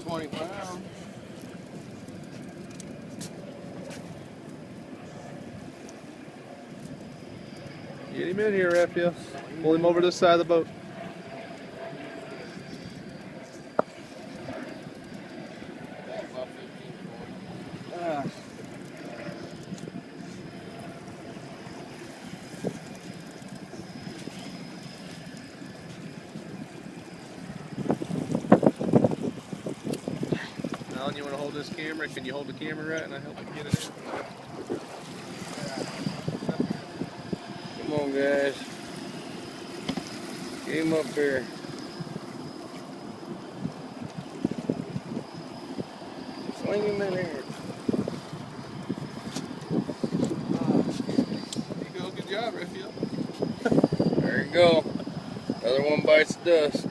20 pounds. Get him in here, Raphael. Pull him over to the side of the boat. Alan, you want to hold this camera? Can you hold the camera right and I help you get it in? Come on, guys. Get him up here. Sling him in here. There you go. Good job, Raphael. There you go. Another one bites the dust.